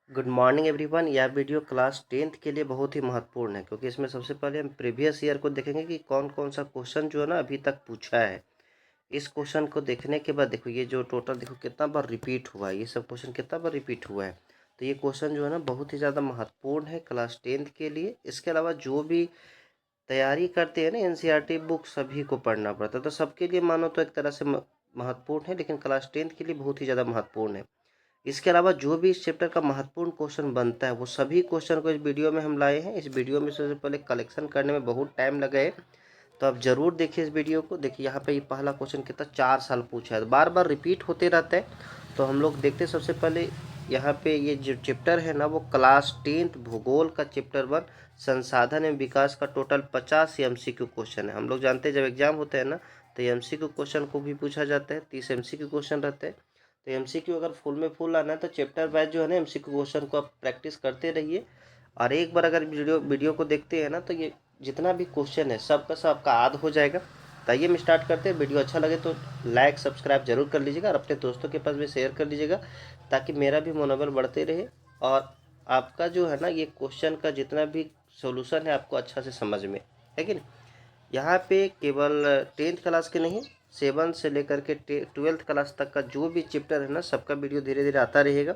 Good morning everyone. यह video class 10th के लिए बहुत ही महत्वपूर्ण है क्योंकि इसमें सबसे पहले हम प्रीवियस ईयर को देखेंगे कि कौन कौन सा क्वेश्चन जो है ना अभी तक पूछा है। इस क्वेश्चन को देखने के बाद देखो ये जो टोटल देखो कितना बार रिपीट हुआ है, ये सब क्वेश्चन कितना बार रिपीट हुआ है। तो ये क्वेश्चन जो है ना बहुत ही ज़्यादा महत्वपूर्ण है क्लास 10th के लिए। इसके अलावा जो भी तैयारी करते हैं ना एनसीईआरटी बुक सभी को पढ़ना पड़ता है, तो सबके लिए मानो तो एक तरह से महत्वपूर्ण है, लेकिन क्लास 10th के लिए बहुत ही ज़्यादा महत्वपूर्ण है। इसके अलावा जो भी इस चैप्टर का महत्वपूर्ण क्वेश्चन बनता है वो सभी क्वेश्चन को इस वीडियो में हम लाए हैं। इस वीडियो में सबसे पहले कलेक्शन करने में बहुत टाइम लगा है, तो आप जरूर देखिए इस वीडियो को। देखिए यहाँ पे ये पहला क्वेश्चन कितना 4 साल पूछा है, बार बार रिपीट होते रहता है। तो हम लोग देखते हैं सबसे पहले यहाँ पे ये जो चैप्टर है ना वो क्लास 10th भूगोल का चैप्टर 1 संसाधन एवं विकास का टोटल 50 एमसीक्यू क्वेश्चन है। हम लोग जानते हैं जब एग्जाम होता है ना तो एमसीक्यू क्वेश्चन को भी पूछा जाता है, 30 एमसीक्यू क्वेश्चन रहते हैं। तो एमसीक्यू अगर फुल में फुल आना है तो चैप्टर वाइज जो है ना एमसीक्यू क्वेश्चन को आप प्रैक्टिस करते रहिए। और एक बार अगर वीडियो को देखते हैं ना तो ये जितना भी क्वेश्चन है सबका सब आपका याद हो जाएगा। तो आइए हम स्टार्ट करते हैं। वीडियो अच्छा लगे तो लाइक सब्सक्राइब जरूर कर लीजिएगा और अपने दोस्तों के पास भी शेयर कर लीजिएगा ताकि मेरा भी मनोबल बढ़ते रहे और आपका जो है ना ये क्वेश्चन का जितना भी सोल्यूशन है आपको अच्छा से समझ में है कि नहीं। यहाँ पे केवल 10th क्लास के नहीं, 7 से लेकर के 12th क्लास तक का जो भी चैप्टर है ना सबका वीडियो धीरे धीरे आता रहेगा।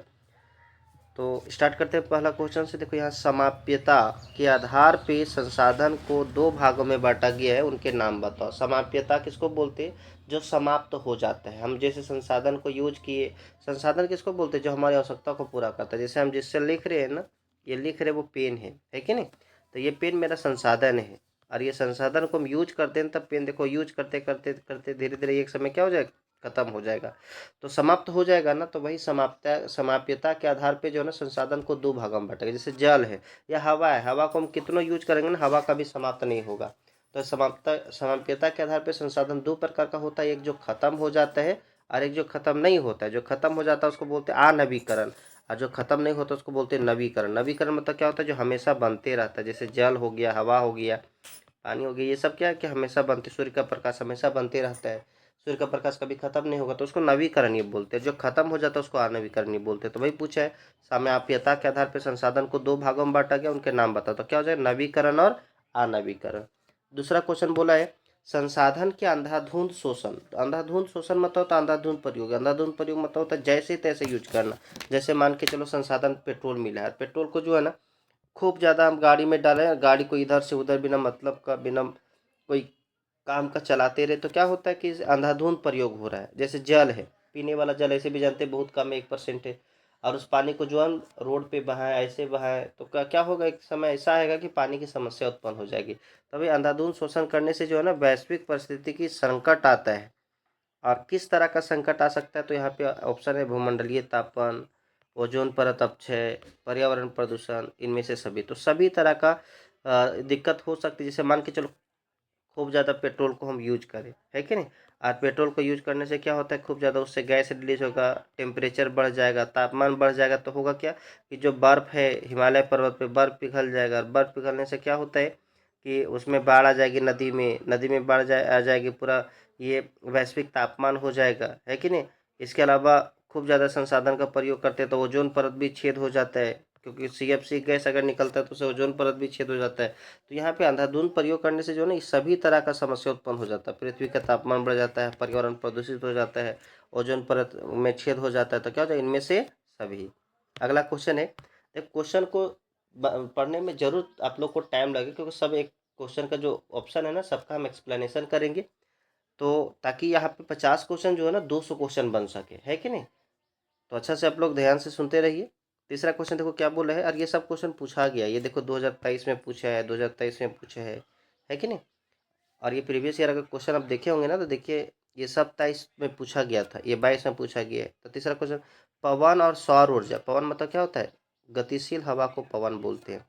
तो स्टार्ट करते हैं पहला क्वेश्चन से। देखो यहाँ समाप्यता के आधार पे संसाधन को 2 भागों में बांटा गया है, उनके नाम बताओ। समाप्यता किसको बोलते हैं? जो समाप्त हो जाता है। हम जैसे संसाधन को यूज किए, संसाधन किसको बोलते हैं? जो हमारी आवश्यकता को पूरा करता है। जैसे हम जिससे लिख रहे हैं ना, ये लिख रहे वो पेन है कि नहीं। तो ये पेन मेरा संसाधन है और ये संसाधन को हम यूज करते हैं, तब पेन देखो यूज करते करते करते धीरे धीरे एक समय क्या हो जाएगा, खत्म हो जाएगा। तो समाप्त हो जाएगा ना, तो वही समाप्यता के आधार पे जो है ना संसाधन को 2 भागों में बांटेगा। जैसे जल है या हवा है, हवा को हम कितना यूज करेंगे ना हवा कभी समाप्त नहीं होगा। तो समाप्यता के आधार पे संसाधन 2 प्रकार का होता है, एक जो खत्म हो जाता है और एक जो खत्म नहीं होता है। जो खत्म हो जाता है उसको बोलते हैं अनवीकरण, और जो खत्म नहीं होता उसको बोलते हैं नवीकरण। नवीकरण मतलब क्या होता है? जो हमेशा बनते रहता है। जैसे जल हो गया, हवा हो गया, पानी हो गया, ये सब क्या है कि हमेशा बनते, सूर्य का प्रकाश हमेशा बनते रहता है, सूर्य का प्रकाश कभी खत्म नहीं होगा, तो उसको नवीकरणीय बोलते हैं। जो खत्म हो जाता है उसको अनवीकरणीय बोलते हैं। तो वही पूछा है, साम्याप्यता के आधार पर संसाधन को 2 भागों में बांटा गया, उनके नाम बताओ। तो क्या हो जाएगा? नवीकरण और अनवीकरण। दूसरा क्वेश्चन बोला है संसाधन के अंधाधुंध शोषण। तो अंधाधुंध शोषण मतलब होता है अंधाधुंध प्रयोग। अंधाधुंध प्रयोग मतलब होता है जैसे तैसे यूज करना। जैसे मान के चलो संसाधन पेट्रोल मिला है, पेट्रोल को जो है ना खूब ज़्यादा हम गाड़ी में डालें, गाड़ी को इधर से उधर बिना मतलब का, बिना कोई काम का चलाते रहे, तो क्या होता है कि अंधाधुंध प्रयोग हो रहा है। जैसे जल है, पीने वाला जल ऐसे भी जानते हैं बहुत कम है, 1% है, और उस पानी को जो हम रोड पे बहाएं, ऐसे बहाएं, तो क्या क्या होगा, एक समय ऐसा आएगा कि पानी की समस्या उत्पन्न हो जाएगी। तभी अंधाधुंध शोषण करने से जो है ना वैश्विक परिस्थिति की संकट आता है। और किस तरह का संकट आ सकता है? तो यहाँ पे ऑप्शन है भूमंडलीय तापन, ओजोन परत अपक्षय, पर्यावरण प्रदूषण, इनमें से सभी। तो सभी तरह का दिक्कत हो सकती है। जैसे मान के चलो खूब ज़्यादा पेट्रोल को हम यूज करें, है कि नहीं। और पेट्रोल को यूज करने से क्या होता है, खूब ज़्यादा उससे गैस रिलीज होगा, टेम्परेचर बढ़ जाएगा, तापमान बढ़ जाएगा। तो होगा क्या कि जो बर्फ़ है हिमालय पर्वत पे बर्फ़ पिघल जाएगा, और बर्फ़ पिघलने से क्या होता है कि उसमें बाढ़ आ जाएगी, नदी में बाढ़ आ जाएगी पूरा। ये वैश्विक तापमान हो जाएगा, है कि नहीं। इसके अलावा खूब ज़्यादा संसाधन का प्रयोग करते हैं तो ओजोन परत भी छेद हो जाता है, क्योंकि सीएफसी गैस अगर निकलता है तो उससे ओजोन परत भी छेद हो जाता है। तो यहाँ पे अंधाधुंध प्रयोग करने से जो है ना इस सभी तरह का समस्या उत्पन्न हो जाता है। पृथ्वी का तापमान बढ़ जाता है, पर्यावरण प्रदूषित हो जाता है, ओजोन परत में छेद हो जाता है। तो क्या होता है? इनमें से सभी। अगला क्वेश्चन है, क्वेश्चन को पढ़ने में जरूर आप लोग को टाइम लगे, क्योंकि सब एक क्वेश्चन का जो ऑप्शन है ना सबका हम एक्सप्लेनेशन करेंगे, तो ताकि यहाँ पे 50 क्वेश्चन जो है ना 200 क्वेश्चन बन सके, है कि नहीं। तो अच्छा से आप लोग ध्यान से सुनते रहिए। तीसरा क्वेश्चन देखो क्या बोला है, और ये सब क्वेश्चन पूछा गया, ये देखो 2023 में पूछा है, 2023 में पूछा है कि नहीं। और ये प्रीवियस ईयर अगर क्वेश्चन आप देखे होंगे ना तो देखिए ये सब 23 में पूछा गया था, ये 22 में पूछा गया है। तो तीसरा क्वेश्चन, पवन और सौर ऊर्जा। पवन मतलब क्या होता है? गतिशील हवा को पवन बोलते हैं।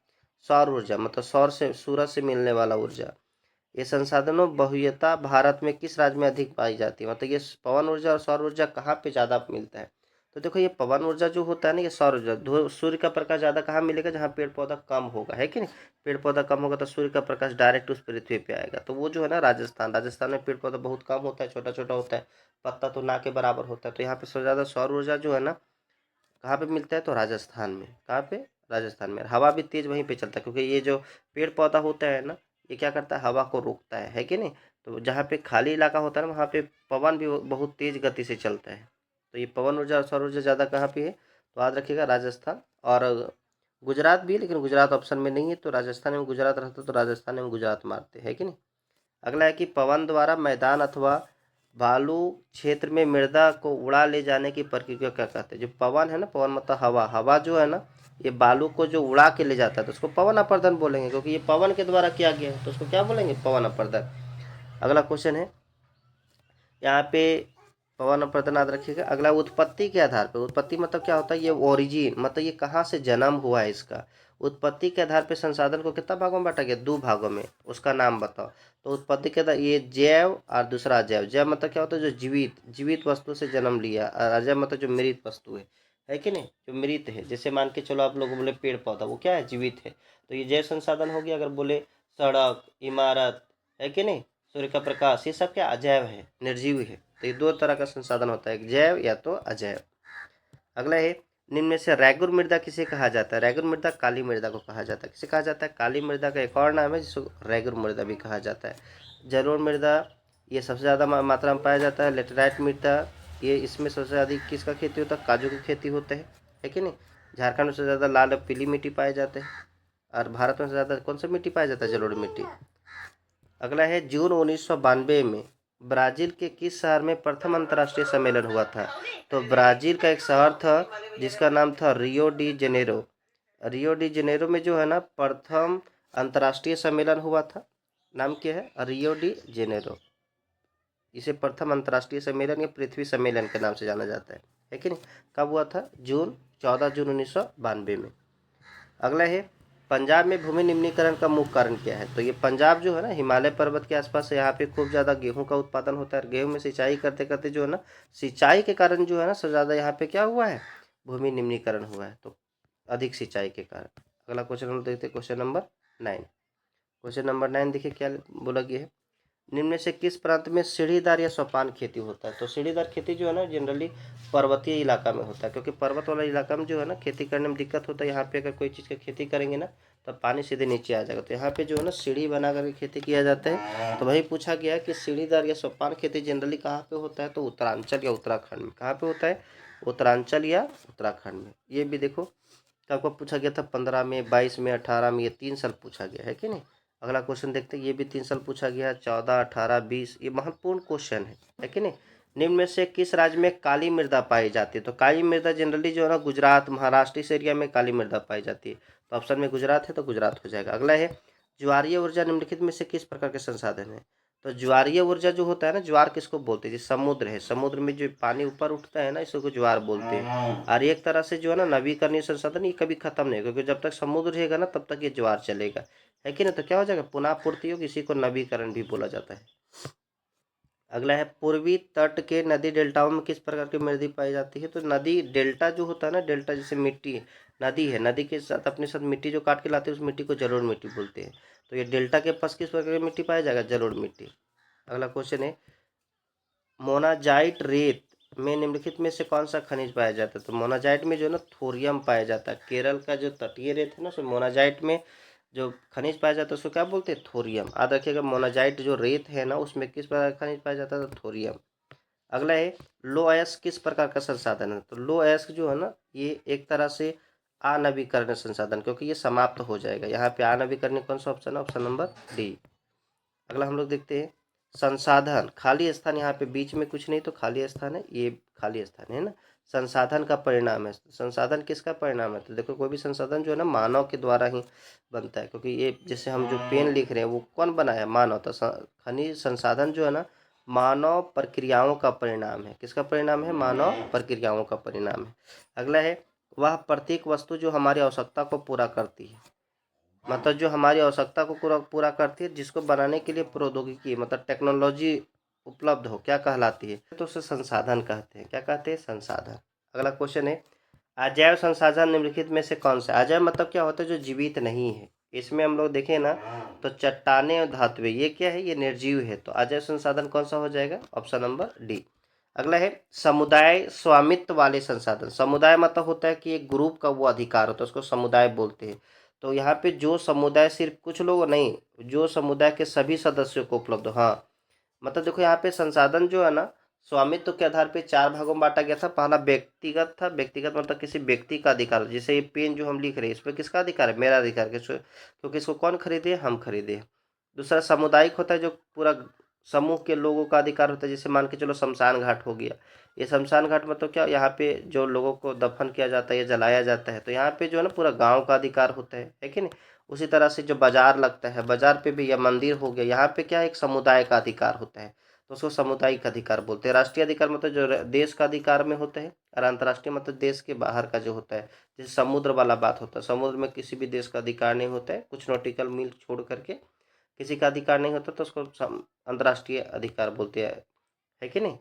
सौर ऊर्जा मतलब सौर से, सूरज से मिलने वाला ऊर्जा। ये संसाधनों बहुयता भारत में किस राज्य में अधिक पाई जाती है? मतलब ये पवन ऊर्जा और सौर ऊर्जा कहाँ पे ज़्यादा मिलता है? तो देखो ये पवन ऊर्जा जो होता है ना, ये सौर ऊर्जा, सूर्य का प्रकाश ज़्यादा कहाँ मिलेगा? जहाँ पेड़ पौधा कम होगा, है कि नहीं। पेड़ पौधा कम होगा तो सूर्य का प्रकाश डायरेक्ट उस पृथ्वी पे आएगा। तो वो जो है ना राजस्थान, राजस्थान में पेड़ पौधा बहुत कम होता है, छोटा छोटा होता है, पत्ता तो ना के बराबर होता है। तो यहाँ पे सबसे ज़्यादा सौर ऊर्जा जो है ना कहाँ पे मिलता है? तो राजस्थान में। कहाँ पे? राजस्थान में। हवा भी तेज वहीं पे चलता है, क्योंकि ये जो पेड़ पौधा होता है ना, ये क्या करता है? हवा को रोकता है कि नहीं? तो जहाँ पे खाली इलाका होता है ना, वहाँ पे पवन भी बहुत तेज गति से चलता है। तो ये पवन ऊर्जा और सौर ऊर्जा ज़्यादा कहाँ पे है? तो याद रखिएगा राजस्थान। और गुजरात भी है, लेकिन गुजरात ऑप्शन में नहीं है, तो राजस्थान में गुजरात रहता तो राजस्थान में गुजरात मारते हैं कि नहीं। अगला है कि पवन द्वारा मैदान अथवा बालू क्षेत्र में मृदा को उड़ा ले जाने की प्रक्रिया क्या कहते हैं? जो पवन है ना, पवन मतलब हवा, हवा जो है ना, ये बालू को जो उड़ा के ले जाता है तो उसको पवन अपर्दन बोलेंगे, क्योंकि ये पवन के द्वारा किया गया है, तो उसको क्या बोलेंगे? पवन अपर्दन। अगला क्वेश्चन है यहाँ पे, पवन अपर्दन याद रखिएगा। अगला उत्पत्ति के आधार पर, उत्पत्ति मतलब क्या होता है? ये ओरिजिन मतलब ये कहाँ से जन्म हुआ है इसका। उत्पत्ति के आधार पर संसाधन को कितना भागों में बांटा गया? 2 भागों में। उसका नाम बताओ। तो उत्पत्ति के आधार, ये जैव और दूसरा अजैव। जैव मतलब क्या होता है? जो जीवित जीवित वस्तु से जन्म लिया, और अजैव मतलब जो मृत वस्तु है कि नहीं? जो मृत है, जैसे मान के चलो आप लोग बोले पेड़ पौधा, वो क्या है? जीवित है। तो ये जैव संसाधन हो गया। अगर बोले सड़क, इमारत, है कि नहीं, सूर्य का प्रकाश, ये सब क्या? अजैव है, निर्जीव है। तो ये 2 तरह का संसाधन होता है, एक जैव या तो अजैव। अगला है, निम्न में से रैगुर मृदा किसे कहा जाता है? रैगुर मृदा काली मृदा को कहा जाता है। किसे कहा जाता है? काली मृदा का एक और नाम है जिसको रैगुर मृदा भी कहा जाता है। जलोढ़ मृदा, ये सबसे ज़्यादा मात्रा में पाया जाता है। लेटेराइट मृदा, ये इसमें सबसे अधिक किसका खेती होता है? काजू की खेती होता है कि नहीं। झारखंड में सबसे ज़्यादा लाल और पीली मिट्टी पाए जाते हैं। और भारत में सबसे ज़्यादा कौन सा मिट्टी पाया जाता है? जलोढ़ मिट्टी। अगला है, जून 1992 में ब्राजील के किस शहर में प्रथम अंतर्राष्ट्रीय सम्मेलन हुआ था? तो ब्राजील का एक शहर था जिसका नाम था Rio de Janeiro. Rio de Janeiro में जो है ना, प्रथम अंतर्राष्ट्रीय सम्मेलन हुआ था। नाम क्या है? Rio de Janeiro. इसे प्रथम अंतर्राष्ट्रीय सम्मेलन या पृथ्वी सम्मेलन के नाम से जाना जाता है कि नहीं। कब हुआ था? 14 जून 1992 में। अगला है, पंजाब में भूमि निम्नीकरण का मुख्य कारण क्या है? तो ये पंजाब जो है ना, हिमालय पर्वत के आसपास है, यहाँ पे खूब ज़्यादा गेहूं का उत्पादन होता है। गेहूं में सिंचाई करते करते जो है ना, सिंचाई के कारण जो है ना, सबसे ज़्यादा यहाँ पे क्या हुआ है? भूमि निम्नीकरण हुआ है, तो अधिक सिंचाई के कारण। अगला क्वेश्चन हम देखते हैं, क्वेश्चन नंबर 9। क्वेश्चन नंबर 9 देखिए क्या बोला गया है। निम्न में से किस प्रांत में सीढ़ीदार या सोपान खेती होता है? तो सीढ़ीदार खेती जो है ना, जनरली पर्वतीय इलाका में होता है, क्योंकि पर्वत वाला इलाका में जो है ना, खेती करने में दिक्कत होता है। यहाँ पे अगर कोई चीज़ की खेती करेंगे ना, तो पानी सीधे नीचे आ जाएगा। तो यहाँ पे जो है ना, सीढ़ी बना करके खेती किया जाता है। तो वही पूछा गया है कि सीढ़ीदार या सोपान खेती जनरली कहाँ पे होता है? तो उत्तरांचल या उत्तराखंड में। कहाँ पे होता है? उत्तरांचल या उत्तराखंड में। ये भी देखो कब पूछा गया था? 15 में, 22 में, 18 में, ये 3 साल पूछा गया है कि नहीं। अगला क्वेश्चन देखते हैं, ये भी 3 साल पूछा गया, 14, 18, 20। ये महत्वपूर्ण क्वेश्चन है कि नहीं। निम्न में से किस राज्य में काली मृदा पाई जाती है? तो काली मृदा जनरली जो है ना, गुजरात, महाराष्ट्र इस एरिया में काली मृदा पाई जाती है। तो ऑप्शन में गुजरात है, तो गुजरात हो जाएगा। अगला है, ज्वारीय ऊर्जा निम्नलिखित में से किस प्रकार के संसाधन है? तो ज्वारीय ऊर्जा जो होता है ना, ज्वार किसको बोलते हैं? समुद्र है, समुद्र में जो पानी ऊपर उठता है ना, इसको ज्वार बोलते हैं। और एक तरह से जो है ना, नवीकरणीय संसाधन, ये कभी खत्म नहीं, क्योंकि जब तक समुद्र रहेगा ना, तब तक ये ज्वार चलेगा, है कि नहीं। तो क्या हो जाएगा? पुनः पूर्ति होगी, इसी को नवीकरण भी बोला जाता है। अगला है, पूर्वी तट के नदी डेल्टाओं में किस प्रकार की मृदा पाई जाती है? तो नदी डेल्टा जो होता है ना, डेल्टा जैसे मिट्टी नदी है, नदी के साथ अपने साथ मिट्टी जो काट के लाते हैं, उस मिट्टी को जलोढ़ मिट्टी बोलते हैं। तो ये डेल्टा के पास किस प्रकार की मिट्टी पाया जाएगा? जलोढ़ मिट्टी। अगला क्वेश्चन है, मोनाजाइट रेत में निम्नलिखित में से कौन सा खनिज पाया जाता है? तो मोनाजाइट में जो है ना, थोरियम पाया जाता है। केरल का जो तटीय रेत है ना, उसमें मोनाजाइट में जो खनिज पाया जाता है उसको क्या बोलते हैं? थोरियम। याद रखिएगा, मोनाजाइट जो रेत है ना, उसमें किस प्रकार का खनिज पाया जाता है? तो थोरियम। अगला है, लो अयस्क किस प्रकार का संसाधन है? तो लो अयस्क जो है ना, ये एक तरह से अनवीकरणीय संसाधन, क्योंकि ये समाप्त हो जाएगा। यहाँ पे अनवीकरणीय कौन सा ऑप्शन है? Option number D. अगला हम लोग देखते हैं, संसाधन खाली स्थान, यहाँ पे बीच में कुछ नहीं तो खाली स्थान है, ये खाली स्थान है ना। संसाधन का परिणाम है। संसाधन किसका परिणाम है? तो देखो, कोई भी संसाधन जो है ना, मानव के द्वारा ही बनता है, क्योंकि ये जैसे हम जो पेन लिख रहे हैं, वो कौन बनाया? मानव। तो खनिज संसाधन जो है ना, मानव प्रक्रियाओं का परिणाम है। किसका परिणाम है? मानव प्रक्रियाओं का परिणाम है। अगला है, वह प्रत्येक वस्तु जो हमारी आवश्यकता को पूरा करती है, मतलब जो हमारी आवश्यकता को पूरा पूरा करती है, जिसको बनाने के लिए प्रौद्योगिकी मतलब टेक्नोलॉजी उपलब्ध हो, क्या कहलाती है? तो उसे संसाधन कहते हैं। क्या कहते हैं? संसाधन। अगला क्वेश्चन है, अजैव संसाधन निम्नलिखित में से कौन सा? अजैव मतलब क्या होता है? जो जीवित नहीं है। इसमें हम लोग देखें ना, तो चट्टाने और धातुएं, ये क्या है? ये निर्जीव है। तो अजैव संसाधन कौन सा हो जाएगा? Option number D. अगला है समुदाय स्वामित्व वाले संसाधन। समुदाय मतलब होता है कि एक ग्रुप का वो अधिकार होता है, उसको समुदाय बोलते हैं। तो यहाँ पे जो समुदाय सिर्फ कुछ लोग नहीं, जो समुदाय के सभी सदस्यों को उपलब्ध हो। हाँ, मतलब देखो यहाँ पे संसाधन जो है ना, स्वामित्व के आधार पे 4 भागों में बांटा गया था। पहला व्यक्तिगत था, व्यक्तिगत मतलब किसी व्यक्ति का अधिकार। जैसे ये पेन जो हम लिख रहे हैं, इस पर किसका अधिकार है? मेरा अधिकार। क्योंकि इसको कौन खरीदे? हम खरीदे। दूसरा सामुदायिक होता है, जो पूरा समूह के लोगों का अधिकार होता है। जैसे मान के चलो शमशान घाट हो गया, ये शमशान घाट मतलब क्या, यहाँ पे जो लोगों को दफन किया जाता है या जलाया जाता है, तो यहाँ पे जो है ना पूरा गांव का अधिकार होता है कि नहीं। उसी तरह से जो बाजार लगता है, बाजार पे भी, या मंदिर हो गया, यहाँ पे क्या है, एक समुदाय का अधिकार होता है, तो उसको सामुदायिक अधिकार बोलते हैं। राष्ट्रीय अधिकार मतलब जो देश का अधिकार में होता है, और अंतर्राष्ट्रीय मतलब देश के बाहर का जो होता है। जैसे समुद्र वाला बात होता है, समुद्र में किसी भी देश का अधिकार नहीं होता है, कुछ नॉटिकल मील छोड़ करके किसी का अधिकार नहीं होता, तो उसको अंतर्राष्ट्रीय अधिकार बोलते हैं, है कि नहीं।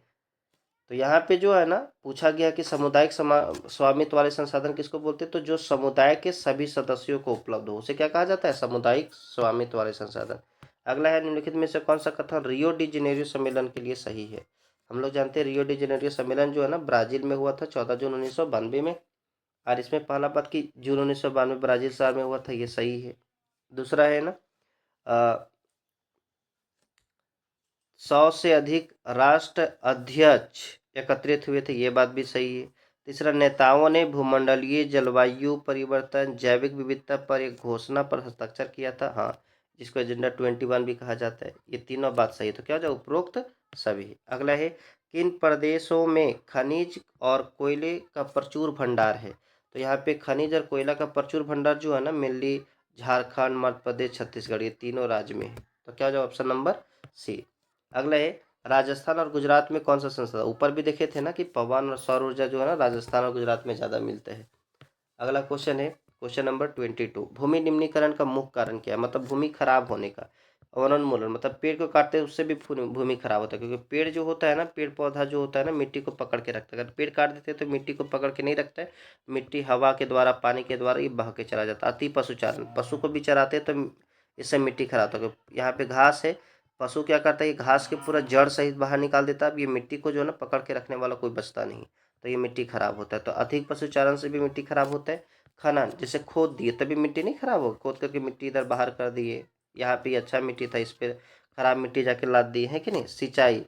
तो यहाँ पे जो है ना पूछा गया कि सामुदायिक स्वामित्व वाले संसाधन किसको बोलते हैं, तो जो समुदाय के सभी सदस्यों को उपलब्ध हो उसे क्या कहा जाता है? सामुदायिक स्वामित्व वाले संसाधन। अगला है निम्नलिखित में से कौन सा कथन रियो डी जेनेरियो सम्मेलन के लिए सही है? हम लोग जानते हैं रियो डी जेनेरियो सम्मेलन जो है ना ब्राजील में हुआ था 14 जून 1992 में, और इसमें पहला बात कि जून 1992 ब्राजील शहर में हुआ था, ये सही है। दूसरा है ना 100 से अधिक राष्ट्र अध्यक्ष एकत्रित हुए थे, ये बात भी सही है। तीसरा, नेताओं ने भूमंडलीय जलवायु परिवर्तन जैविक विविधता पर एक घोषणा पर हस्ताक्षर किया था, हाँ, जिसको एजेंडा 21 भी कहा जाता है। ये तीनों बात सही है, तो क्या हो जाए? उपरोक्त सभी। अगला है किन प्रदेशों में खनिज और कोयले का प्रचुर भंडार है? तो यहाँ पे खनिज और कोयला का प्रचुर भंडार जो है ना मेनली झारखंड, मध्य प्रदेश, छत्तीसगढ़, ये तीनों राज्य में है। तो क्या हो जाए? Option number C. अगला है राजस्थान और गुजरात में कौन सा संसाधन? ऊपर भी देखे थे ना कि पवन और सौर ऊर्जा जो है ना राजस्थान और गुजरात में ज़्यादा मिलते हैं। अगला क्वेश्चन है क्वेश्चन नंबर 22। भूमि निम्नीकरण का मुख्य कारण क्या है? मतलब भूमि खराब होने का। वनोन्मूलन मतलब पेड़ को काटते हैं उससे भी भूमि खराब होता है, क्योंकि पेड़ जो होता है ना, पेड़ पौधा जो होता है ना, मिट्टी को पकड़ के रखता है। अगर पेड़ काट देते हैं तो मिट्टी को पकड़ के नहीं रखता है, मिट्टी हवा के द्वारा, पानी के द्वारा ये बह के चला जाता है। अति पशुचारण, पशु को भी चराते हैं तो इससे मिट्टी खराब होता है। यहाँ पे घास है, पशु क्या करता है, ये घास के पूरा जड़ सहित बाहर निकाल देता है। अब ये मिट्टी को जो है ना पकड़ के रखने वाला कोई बचता नहीं, तो ये मिट्टी खराब होता है। तो अधिक पशुचारण से भी मिट्टी खराब होता है। खनन, जैसे खोद दिए तभी मिट्टी नहीं खराब हो, खोद करके मिट्टी इधर बाहर कर दिए, यहाँ पे अच्छा मिट्टी था, इस पे खराब मिट्टी जाके लाद दी है कि नहीं। सिंचाई,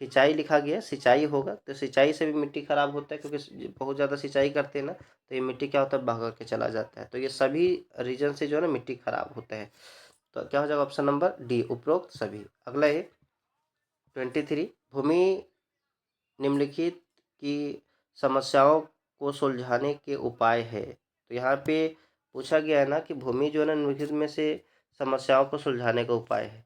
सिंचाई लिखा गया, सिंचाई होगा तो सिंचाई से भी मिट्टी खराब होता है, क्योंकि बहुत ज़्यादा सिंचाई करते हैं ना तो ये मिट्टी क्या होता है, बह के चला जाता है। तो ये सभी रीजन से जो है ना मिट्टी खराब होता है। तो क्या हो जाएगा? ऑप्शन नंबर डी, उपरोक्त सभी। अगला है 23। भूमि निम्नलिखित की समस्याओं को सुलझाने के उपाय है। तो यहाँ पे पूछा गया है ना कि भूमि जो है ना निम्नलिखित में से समस्याओं को सुलझाने का उपाय है।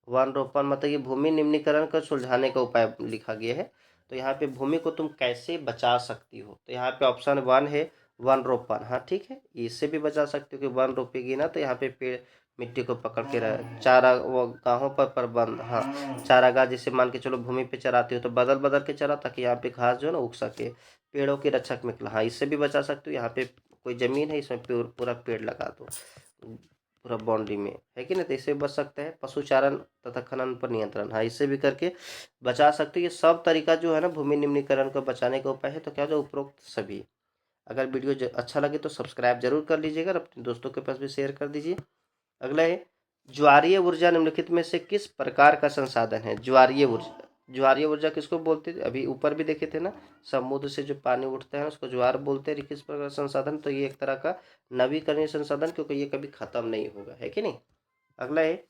वन रोपण मतलब ये भूमि निम्नीकरण को सुलझाने का उपाय लिखा गया है। तो यहाँ पे भूमि को तुम कैसे बचा सकती हो, तो यहाँ पे ऑप्शन 1 है वन रोपण। हाँ ठीक है, इससे भी बचा सकते हो कि वन रोपेगी ना तो यहाँ पे पेड़ मिट्टी को पकड़ के रहे। चारा वो गाहों पर प्रबंध, हाँ, चारागाह जैसे मान के चलो भूमि पे चराती हो तो बदल बदल के चरा, ताकि यहाँ पे घास जो है ना उग सके। पेड़ों की रक्षक में, हाँ, इससे भी बचा सकते हो। यहाँ पे कोई जमीन है, इसमें पूरा पेड़ लगा दो पूरा बाउंड्री में, है कि नहीं, तो इससे बच सकता है। पशुचारण तथा खनन पर नियंत्रण, हाँ, इससे भी करके बचा सकते हो। ये सब तरीका जो है ना भूमि निम्नीकरण को बचाने का उपाय है। तो क्या जो उपरोक्त सभी। अगर वीडियो अच्छा लगे तो सब्सक्राइब जरूर कर लीजिएगा और अपने दोस्तों के पास भी शेयर कर दीजिए। अगला है ज्वारीय ऊर्जा निम्नलिखित में से किस प्रकार का संसाधन है? ज्वारीय ऊर्जा, ज्वारीय ऊर्जा किसको बोलते थे? अभी ऊपर भी देखे थे ना, समुद्र से जो पानी उठता है उसको ज्वार बोलते हैं। किस प्रकार का संसाधन? तो ये एक तरह का नवीकरणीय संसाधन, क्योंकि ये कभी खत्म नहीं होगा, है कि नहीं। अगला है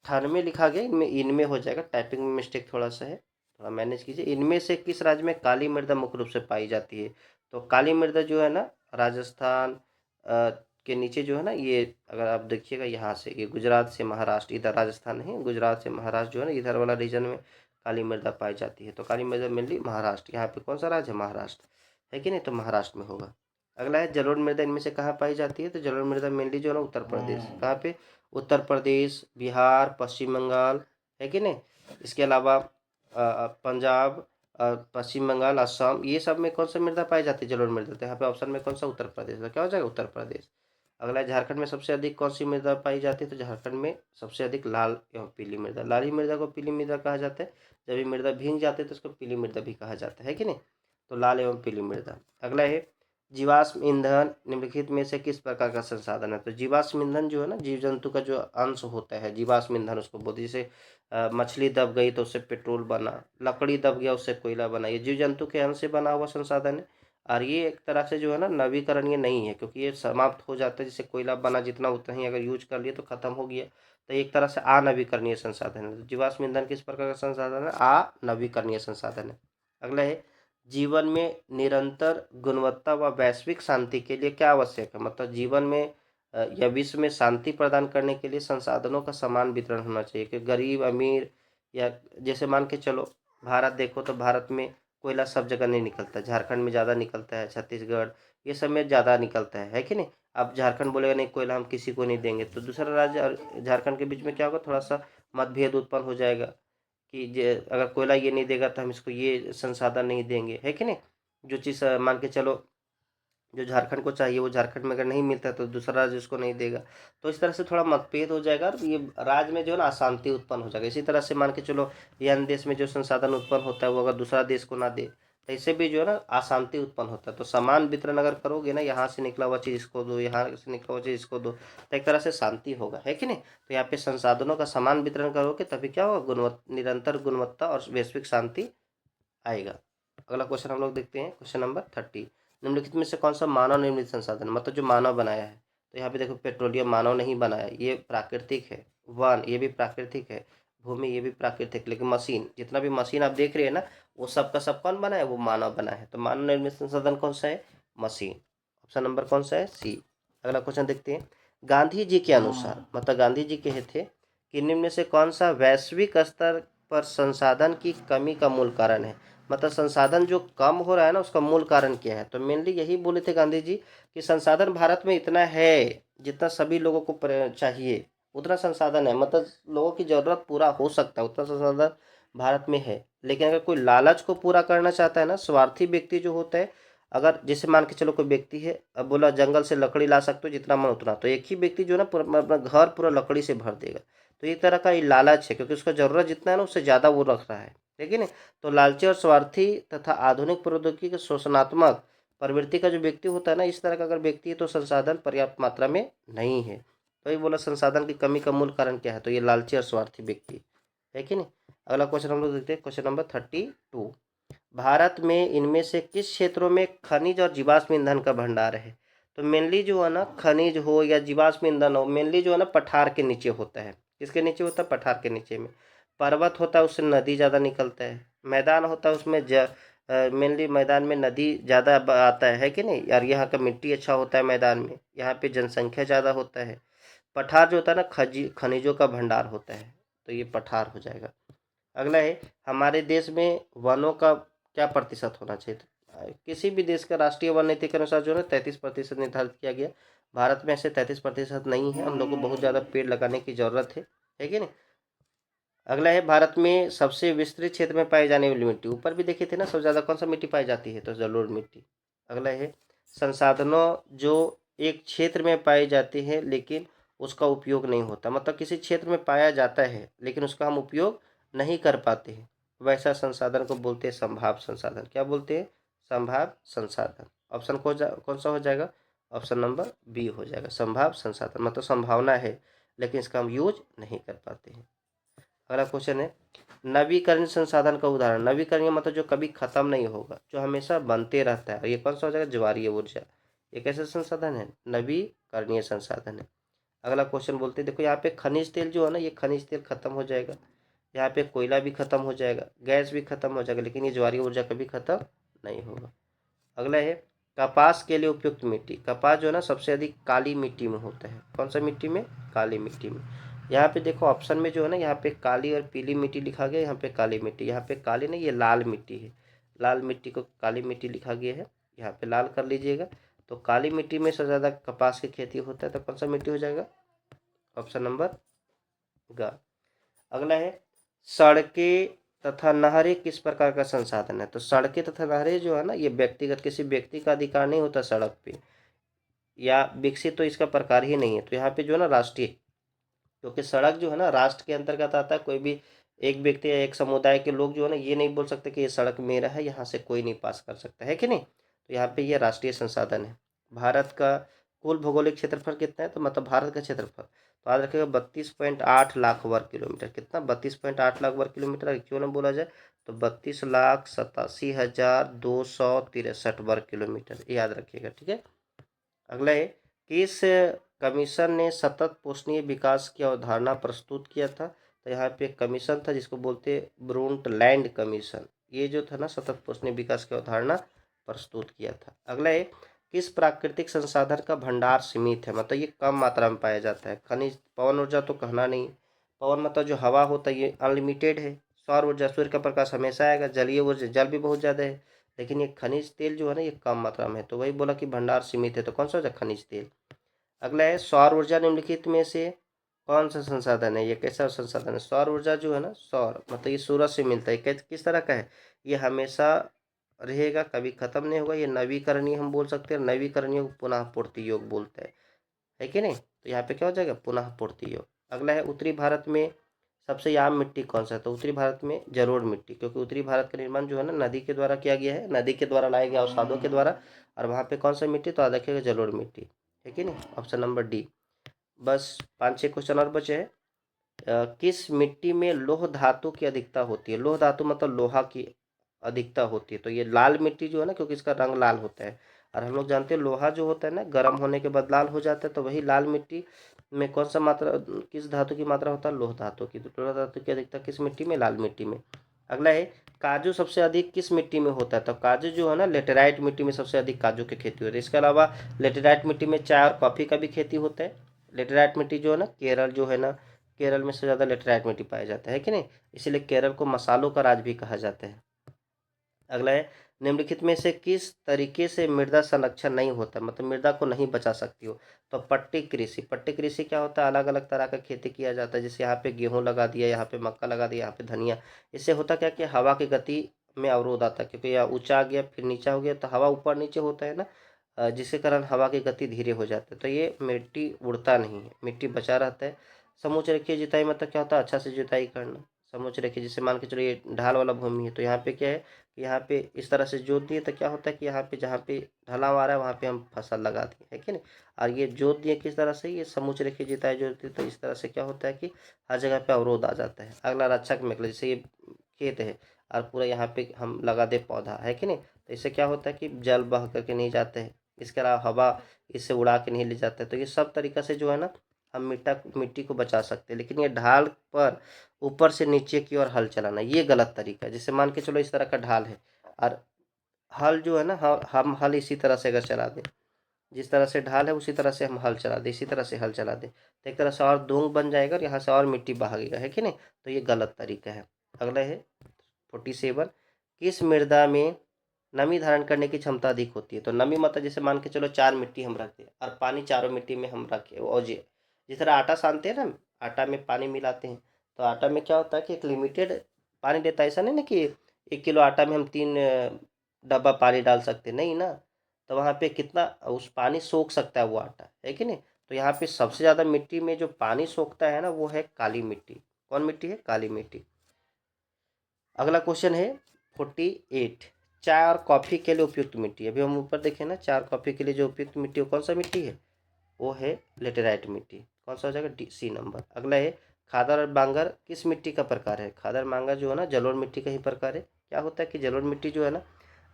98 लिखा गया, इनमें इनमें हो जाएगा, टाइपिंग में मिस्टेक थोड़ा सा है, थोड़ा मैनेज कीजिए। इनमें से किस राज्य में काली मृदा मुख्य रूप से पाई जाती है? तो काली मृदा जो है ना राजस्थान के नीचे जो है ना, ये अगर आप देखिएगा यहाँ से, ये गुजरात से महाराष्ट्र, इधर राजस्थान नहीं, गुजरात से महाराष्ट्र जो है ना इधर वाला रीजन में काली मृदा पाई जाती है। तो काली मृदा मेनली महाराष्ट्र, यहाँ पे कौन सा राज्य है? महाराष्ट्र, है कि नहीं, तो महाराष्ट्र में होगा। अगला है जलोढ़ मृदा इनमें से कहाँ पाई जाती है? तो जलोढ़ मृदा मेनली जो है ना उत्तर प्रदेश, कहाँ पे? उत्तर प्रदेश, बिहार, पश्चिम बंगाल, है कि नहीं। इसके अलावा पंजाब, पश्चिम बंगाल, असम, ये सब में कौन सा मृदा पाई जाती है? जलोढ़ मृदा। तो यहाँ पे ऑप्शन में कौन सा? उत्तर प्रदेश। तो क्या हो जाएगा? उत्तर प्रदेश। अगला, झारखंड में सबसे अधिक कौन सी मृदा पाई जाती है? तो झारखंड में सबसे अधिक लाल एवं पीली मृदा। लाली मृदा को पीली मृदा कहा जाता है। जब ये मृदा भीग जाती है तो उसको पीली मृदा भी कहा जाता है कि नहीं? तो लाल एवं पीली मृदा। अगला है, जीवाश्म ईंधन निम्नलिखित में से किस प्रकार का संसाधन है? तो जीवाश्म ईंधन जो है ना, जीव जंतु का जो अंश होता है, जीवाश्म ईंधन उसको बोलते हैं। जैसे मछली दब गई तो उससे पेट्रोल बना, लकड़ी दब गया उससे कोयला बना, ये जीव जंतु के अंश से बना हुआ संसाधन है। और ये एक तरह से जो है ना नवीकरणीय नहीं है, क्योंकि ये समाप्त हो जाता है। जैसे कोयला बना जितना उतना ही अगर यूज कर लिए तो खत्म हो गया, तो एक तरह से अनवीकरणीय संसाधन है। तो जीवाश्म ईंधन किस प्रकार का संसाधन है? अनवीकरणीय संसाधन है। अगला है, जीवन में निरंतर गुणवत्ता व वैश्विक शांति के लिए क्या आवश्यक है? मतलब जीवन में या विश्व में शांति प्रदान करने के लिए संसाधनों का समान वितरण होना चाहिए, कि गरीब अमीर, या जैसे मान के चलो भारत देखो तो भारत में कोयला सब जगह नहीं निकलता, झारखंड में ज़्यादा निकलता है, छत्तीसगढ़ ये सब में ज़्यादा निकलता है कि नहीं? अब झारखंड बोलेगा नहीं कोयला हम किसी को नहीं देंगे, तो दूसरा राज्य और झारखंड के बीच में क्या होगा, थोड़ा सा मतभेद उत्पन्न हो जाएगा कि अगर कोयला ये नहीं देगा तो हम इसको ये संसाधन नहीं देंगे, है कि नहीं? जो चीज़ मान के चलो जो झारखंड को चाहिए वो झारखंड में अगर नहीं मिलता है तो दूसरा राज्य उसको नहीं देगा, तो इस तरह से थोड़ा मतभेद हो जाएगा और ये राज्य में जो है ना अशांति उत्पन्न हो जाएगा। इसी तरह से मान के चलो ये अन्य देश में जो संसाधन उत्पन्न होता है वो अगर दूसरा देश को ना दे तो इससे भी जो है ना अशांति उत्पन्न होता है। तो समान वितरण अगर करोगे ना, यहाँ से निकला हुआ चीज़ इसको दो, यहाँ से निकला हुआ चीज़ इसको दो, तो एक तरह से शांति होगा, है कि नहीं? तो यहाँ पे संसाधनों का समान वितरण करोगे तभी क्या होगा, निरंतर गुणवत्ता और वैश्विक शांति आएगा। अगला क्वेश्चन हम लोग देखते हैं, क्वेश्चन नंबर 30। निम्नलिखित में से कौन सा मानव निर्मित संसाधन, मतलब जो मानव बनाया है? तो यहाँ पे देखो पेट्रोलियम मानव नहीं बनाया, ये प्राकृतिक है। वन ये भी प्राकृतिक है। भूमि ये भी प्राकृतिक, लेकिन मशीन, जितना भी मशीन आप देख रहे हैं ना वो सब का सब कौन बना है? वो मानव बना है। तो मानव निर्मित संसाधन कौन सा है? मशीन। ऑप्शन नंबर कौन सा है? सी। अगला क्वेश्चन देखते हैं, गांधी जी के अनुसार, मतलब गांधी जी कहे थे कि निम्न में से कौन सा वैश्विक स्तर पर संसाधन की कमी का मूल कारण है? मतलब संसाधन जो कम हो रहा है ना उसका मूल कारण क्या है? तो मेनली यही बोले थे गांधी जी कि संसाधन भारत में इतना है जितना सभी लोगों को चाहिए उतना संसाधन है, मतलब लोगों की जरूरत पूरा हो सकता है उतना संसाधन भारत में है। लेकिन अगर कोई लालच को पूरा करना चाहता है ना, स्वार्थी व्यक्ति जो होता है, अगर जैसे मान के चलो कोई व्यक्ति है, अब बोला जंगल से लकड़ी ला सकते हो जितना मन उतना, तो एक ही व्यक्ति जो है ना पूरा अपना घर पूरा लकड़ी से भर देगा। तो एक तरह का ये लालच है, क्योंकि उसका जरूरत जितना है ना उससे ज़्यादा वो रख रहा है, ठीक है ना? तो लालची और स्वार्थी तथा आधुनिक प्रौद्योगिकी के शोषणात्मक प्रवृत्ति का जो व्यक्ति होता है ना, इस तरह का अगर व्यक्ति है तो संसाधन पर्याप्त मात्रा में नहीं है। तो ये बोला संसाधन की कमी का मूल कारण क्या है? तो ये लालची और स्वार्थी व्यक्ति, है कि नहीं? अगला क्वेश्चन हम लोग देखते हैं, क्वेश्चन नंबर 32। भारत में इनमें से किस क्षेत्रों में खनिज और जीवाश्म ईंधन का भंडार है? तो मेनली जो है ना खनिज हो या जीवाश्म ईंधन हो, मेनली जो है ना पठार के नीचे होता है। किसके नीचे होता है? पठार के नीचे में। पर्वत होता है उससे नदी ज़्यादा निकलता है। मैदान होता है उसमें मेनली मैदान में नदी ज़्यादा आता है कि नहीं यार? यहाँ का मिट्टी अच्छा होता है मैदान में, यहाँ पे जनसंख्या ज़्यादा होता है। पठार जो होता है ना खनिजों का भंडार होता है, तो ये पठार हो जाएगा। अगला है, हमारे देश में वनों का क्या प्रतिशत होना चाहिए? किसी भी देश का राष्ट्रीय वन नीति के अनुसार जो है 33% निर्धारित किया गया। भारत में ऐसे 33% नहीं है, हम लोग को बहुत ज़्यादा पेड़ लगाने की जरूरत है कि नहीं? अगला है, भारत में सबसे विस्तृत क्षेत्र में पाई जाने वाली मिट्टी, ऊपर भी देखे थे ना सबसे ज़्यादा कौन सा मिट्टी पाई जाती है? तो जलोढ़ मिट्टी। अगला है, संसाधनों जो एक क्षेत्र में पाए जाते हैं लेकिन उसका उपयोग नहीं होता, मतलब किसी क्षेत्र में पाया जाता है लेकिन उसका हम उपयोग नहीं कर पाते हैं, वैसा संसाधन को बोलते हैं संभाव्य संसाधन। क्या बोलते हैं? संभाव्य संसाधन। ऑप्शन कौन सा हो जाएगा? ऑप्शन नंबर बी हो जाएगा, संभाव्य संसाधन। मतलब संभावना है लेकिन इसका हम यूज नहीं कर पाते हैं। अगला क्वेश्चन है, नवीकरणीय संसाधन का उदाहरण। नवीकरणीय मतलब जो कभी खत्म नहीं होगा, जो हमेशा बनते रहता है, और ये कौन सा हो जाएगा? ज्वारीय ऊर्जा। ये कैसा संसाधन है? नवीकरणीय संसाधन है। अगला क्वेश्चन बोलते हैं, देखो यहाँ पे खनिज तेल जो है ना, ये खनिज तेल खत्म हो जाएगा, यहाँ पे कोयला भी खत्म हो जाएगा, गैस भी खत्म हो जाएगा, लेकिन ये ज्वारीय ऊर्जा कभी खत्म नहीं होगा। अगला है, कपास के लिए उपयुक्त मिट्टी। कपास जो है ना सबसे अधिक काली मिट्टी में होता है। कौन सा मिट्टी में? काली मिट्टी में। यहाँ पे देखो ऑप्शन में जो है ना, यहाँ पे काली और पीली मिट्टी लिखा गया, यहाँ पे काली मिट्टी, यहाँ पे काली नहीं ये लाल मिट्टी है, लाल मिट्टी को काली मिट्टी लिखा गया है, यहाँ पे लाल कर लीजिएगा। तो काली मिट्टी में सबसे ज़्यादा कपास की खेती होता है, तो कौन सा मिट्टी हो जाएगा? ऑप्शन नंबर ग। अगला है, सड़कें तथा नहरें किस प्रकार का संसाधन है? तो सड़कें तथा नहरें जो है ना, ये व्यक्तिगत किसी व्यक्ति का अधिकार नहीं होता सड़क पे, या विकसित तो इसका प्रकार ही नहीं है। तो यहाँ पे जो है ना राष्ट्रीय, क्योंकि सड़क जो है ना राष्ट्र के अंतर्गत आता है। कोई भी एक व्यक्ति या एक समुदाय के लोग जो है ना ये नहीं बोल सकते कि ये सड़क मेरा है, यहाँ से कोई नहीं पास कर सकता है कि नहीं। तो यहाँ पे ये राष्ट्रीय संसाधन है। भारत का कुल भौगोलिक क्षेत्रफल कितना है, तो मतलब भारत का क्षेत्रफल तो याद रखिएगा 32.8 लाख वर्ग किलोमीटर। कितना? 32.8 लाख वर्ग किलोमीटर। अगर क्यों ना बोला जाए तो 32,87,263 वर्ग किलोमीटर, याद रखिएगा। ठीक है। अगला है, किस कमीशन ने सतत पोषणीय विकास की अवधारणा प्रस्तुत किया था। तो यहाँ पे एक कमीशन था जिसको बोलते ब्रुंटलैंड कमीशन। ये जो था ना सतत पोषणीय विकास की अवधारणा प्रस्तुत किया था। अगला है, किस प्राकृतिक संसाधन का भंडार सीमित है, मतलब ये कम मात्रा में पाया जाता है। खनिज, पवन ऊर्जा तो कहना नहीं। पवन मतलब जो हवा होता है ये अनलिमिटेड है। सौर ऊर्जा, सूर्य का प्रकाश हमेशा आएगा। जलीय ऊर्जा, जल भी बहुत ज़्यादा है। लेकिन ये खनिज तेल जो है ना ये कम मात्रा में है, तो वही बोला कि भंडार सीमित है। तो कौन सा हो जाए? खनिज तेल। अगला है, सौर ऊर्जा निम्नलिखित में से कौन सा संसाधन है? ये कैसा संसाधन है? सौर ऊर्जा जो है ना, सौर मतलब ये सूरज से मिलता है। किस तरह का है? ये हमेशा रहेगा, कभी खत्म नहीं होगा। ये नवीकरणीय हम बोल सकते हैं। नवीकरणीय को पुनः पूर्ति योग बोलते हैं, है कि नहीं। तो यहाँ पे क्या हो जाएगा? पुनः पूर्ति योग। अगला है, उत्तरी भारत में सबसे आम मिट्टी कौन सा है? तो उत्तरी भारत में जलोढ़ मिट्टी, क्योंकि उत्तरी भारत का निर्माण जो है ना नदी के द्वारा किया गया है। नदी के द्वारा लाए गए अवसादों के द्वारा। और वहाँ पे कौन सा मिट्टी? तो याद रखिएगा जलोढ़ मिट्टी, है कि नहीं। Option number D. बस 5-6 क्वेश्चन और बचे हैं। किस मिट्टी में लोह धातु की अधिकता होती है? लोह धातु मतलब लोहा की अधिकता होती है। तो ये लाल मिट्टी जो है ना, क्योंकि इसका रंग लाल होता है। और हम लोग जानते हैं लोहा जो होता है ना गर्म होने के बाद लाल हो जाता है। तो वही लाल मिट्टी में कौन सा मात्रा, किस धातु की मात्रा होता है? लोह धातु की। तो लोह धातु की अधिकता किस मिट्टी में? लाल मिट्टी में। अगला है, काजू सबसे अधिक किस मिट्टी में होता है? तो काजू जो है ना लेटेराइट मिट्टी में सबसे अधिक काजू की खेती होती है। इसके अलावा लेटेराइट मिट्टी में चाय और कॉफ़ी का भी खेती होता है। लेटेराइट मिट्टी जो है ना केरल जो है ना, केरल में सबसे ज़्यादा लेटेराइट मिट्टी पाया जाता है कि नहीं। इसीलिए केरल को मसालों का राज भी कहा जाता है। अगला है, निम्नलिखित में से किस तरीके से मृदा संरक्षण नहीं होता, मतलब मृदा को नहीं बचा सकती हो। तो पट्टी कृषि। पट्टी कृषि क्या होता है? अलग अलग तरह का खेती किया जाता है। जैसे यहाँ पे गेहूं लगा दिया, यहाँ पे मक्का लगा दिया, यहाँ पे धनिया। इससे होता क्या कि हवा की गति में अवरोध आता है, क्योंकि यह ऊंचा आ गया फिर नीचा हो गया तो हवा ऊपर नीचे होता है ना, जिसके कारण हवा की गति धीरे हो जाती है। तो ये मिट्टी उड़ता नहीं है, मिट्टी बचा रहता है। समोच्च रेखीय जुताई मतलब क्या होता है? अच्छा से जुताई करना। समोच्च रेखीय, जैसे मान के चलो ये ढाल वाला भूमि है तो यहाँ पे क्या है, यहाँ पे इस तरह से जोत दिए तो क्या होता है कि यहाँ पे जहाँ पे ढलाव आ रहा है वहाँ पे हम फसल लगा दिए, है कि नहीं। और ये जोत दिए किस तरह से? ये समूच रेखीय जुताई जो होती है तो इस तरह से क्या होता है कि हर जगह पे अवरोध आ जाता है। अगला रक्षक मेखला, जैसे ये खेत है और पूरा यहाँ पे हम लगा दे पौधा, है कि नहीं। तो इससे क्या होता है कि जल बह करके नहीं जाते हैं। इसके अलावा हवा इससे उड़ा के नहीं ले जाता है। तो ये सब तरीका से जो है ना हम मिट्टी को बचा सकते हैं। लेकिन ये ढाल पर ऊपर से नीचे की ओर हल चलाना ये गलत तरीका है। जैसे मान के चलो इस तरह का ढाल है और हल जो है ना हम हल इसी तरह से अगर चला दें, जिस तरह से ढाल है उसी तरह से हम हल चला दें, इसी तरह से हल चला दें तो एक तरह से और दोंग बन जाएगा और यहाँ से और मिट्टी भागेगा, है कि नहीं। तो ये गलत तरीका है। अगला है 47, किस मृदा में नमी धारण करने की क्षमता अधिक होती है। तो नमी मतलब जैसे मान के चलो 4 मिट्टी हम रखते हैं और पानी चारों मिट्टी में हम रखे और जिस तरह आटा सानते हैं ना, आटा में पानी मिलाते हैं तो आटा में क्या होता है कि एक लिमिटेड पानी देता है। ऐसा नहीं ना कि 1 किलो आटा में हम 3 डब्बा पानी डाल सकते, नहीं ना। तो वहाँ पे कितना उस पानी सोख सकता है वो आटा, है कि नहीं। तो यहाँ पे सबसे ज़्यादा मिट्टी में जो पानी सोखता है ना वो है काली मिट्टी। कौन मिट्टी है? काली मिट्टी। अगला क्वेश्चन है 48, चाय और कॉफ़ी के लिए उपयुक्त मिट्टी। अभी हम ऊपर देखें ना, चाय और कॉफ़ी के लिए जो उपयुक्त मिट्टी है कौन सा मिट्टी है? वो है लेटेराइट मिट्टी। कौन सा हो जाएगा? D, C number. अगला है, खादर और बांगर किस मिट्टी का प्रकार है। खादर बांगर जो है ना जलोढ़ मिट्टी का ही प्रकार है। क्या होता है कि जलोढ़ मिट्टी जो है ना,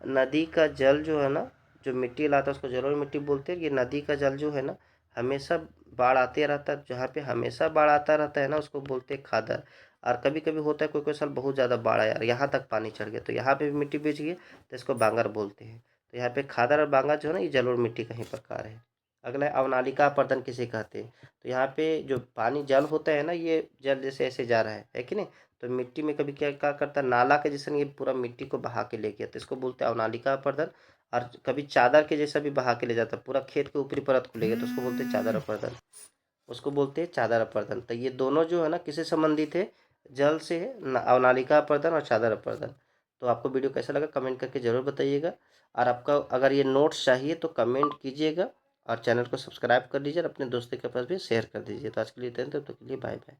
नदी का जल जो है ना, जो मिट्टी लाता है उसको जलोढ़ मिट्टी बोलते हैं। ये नदी का जल जो है ना हमेशा बाढ़ आते रहता है, जहाँ पे हमेशा बाढ़ आता रहता है ना उसको बोलते हैं खादर। और कभी कभी होता है कोई कोई साल बहुत ज़्यादा बाढ़ आया, यहाँ तक पानी चढ़ गया तो यहाँ पे भी मिट्टी बिछ गई तो इसको बांगर बोलते हैं। तो यहाँ पे खादर और बांगर जो है ना ये जलोढ़ मिट्टी का ही प्रकार है। अगला है, अवनालिका अपर्दन किसे कहते हैं। तो यहाँ पे जो पानी जल होता है ना, ये जल जैसे ऐसे जा रहा है कि नहीं। तो मिट्टी में कभी क्या क्या करता है, नाला के जैसे ये पूरा मिट्टी को बहा के ले गया तो इसको बोलते हैं अवनालिका अपर्दन। और कभी चादर के जैसा भी बहा के ले जाता है, पूरा खेत के ऊपरी परत को ले गया तो उसको बोलते हैं चादर अपर्दन। उसको बोलते हैं चादर अपर्दन। तो ये दोनों जो है ना किससे संबंधित है? जल से है, अवनालिका अपर्दन और चादर अपर्दन। तो आपको वीडियो कैसा लगा कमेंट करके ज़रूर बताइएगा। और आपका अगर ये नोट्स चाहिए तो कमेंट कीजिएगा और चैनल को सब्सक्राइब कर लीजिए और अपने दोस्तों के पास भी शेयर कर दीजिए। तो आज के लिए इतना ही, तब तक के लिए बाय बाय।